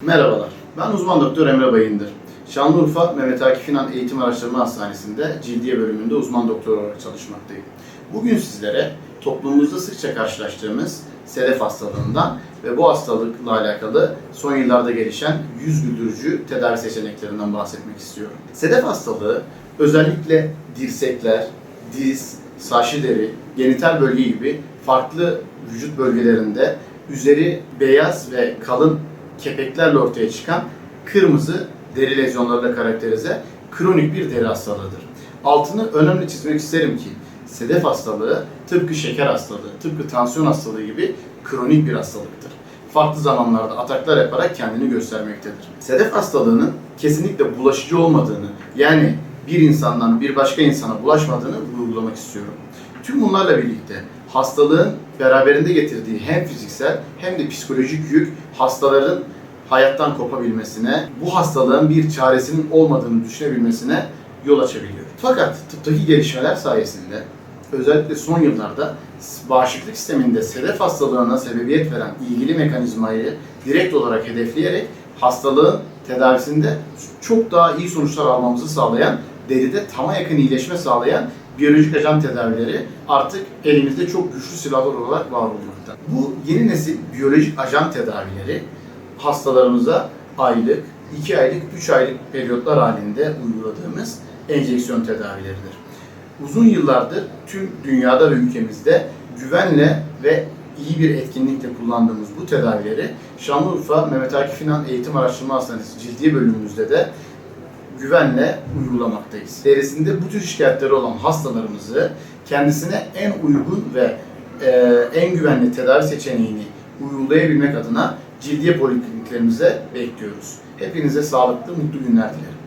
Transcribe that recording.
Merhabalar, ben uzman doktor Emre Bayındır. Şanlıurfa Mehmet Akif İnan Eğitim Araştırma Hastanesi'nde cildiye bölümünde uzman doktor olarak çalışmaktayım. Bugün sizlere toplumumuzda sıkça karşılaştığımız sedef hastalığından ve bu hastalıkla alakalı son yıllarda gelişen yüz güldürücü tedavi seçeneklerinden bahsetmek istiyorum. Sedef hastalığı özellikle dirsekler, diz, saçlı deri, genital bölge gibi farklı vücut bölgelerinde üzeri beyaz ve kalın kepeklerle ortaya çıkan kırmızı deri lezyonlarıyla karakterize kronik bir deri hastalığıdır. Altını önemli çizmek isterim ki sedef hastalığı tıpkı şeker hastalığı, tıpkı tansiyon hastalığı gibi kronik bir hastalıktır. Farklı zamanlarda ataklar yaparak kendini göstermektedir. Sedef hastalığının kesinlikle bulaşıcı olmadığını, yani bir insandan bir başka insana bulaşmadığını vurgulamak istiyorum. Tüm bunlarla birlikte hastalığın beraberinde getirdiği hem fiziksel hem de psikolojik yük hastaların hayattan kopabilmesine, bu hastalığın bir çaresinin olmadığını düşünebilmesine yol açabiliyor. Fakat tıptaki gelişmeler sayesinde özellikle son yıllarda bağışıklık sisteminde sedef hastalığına sebebiyet veren ilgili mekanizmayı direkt olarak hedefleyerek hastalığın tedavisinde çok daha iyi sonuçlar almamızı sağlayan, deride tama yakın iyileşme sağlayan biyolojik ajan tedavileri artık elimizde çok güçlü silahlar olarak var olmakta. Bu yeni nesil biyolojik ajan tedavileri hastalarımıza aylık, 2 aylık, 3 aylık periyotlar halinde uyguladığımız enjeksiyon tedavileridir. Uzun yıllardır tüm dünyada ve ülkemizde güvenle ve iyi bir etkinlikle kullandığımız bu tedavileri Şanlıurfa Mehmet Akif İnan Eğitim Araştırma Hastanesi Cildiye bölümümüzde de güvenle uygulamaktayız. Derisinde bu tür şikayetleri olan hastalarımızı kendisine en uygun ve en güvenli tedavi seçeneğini uygulayabilmek adına cildiye polikliniklerimize bekliyoruz. Hepinize sağlıklı, mutlu günler dilerim.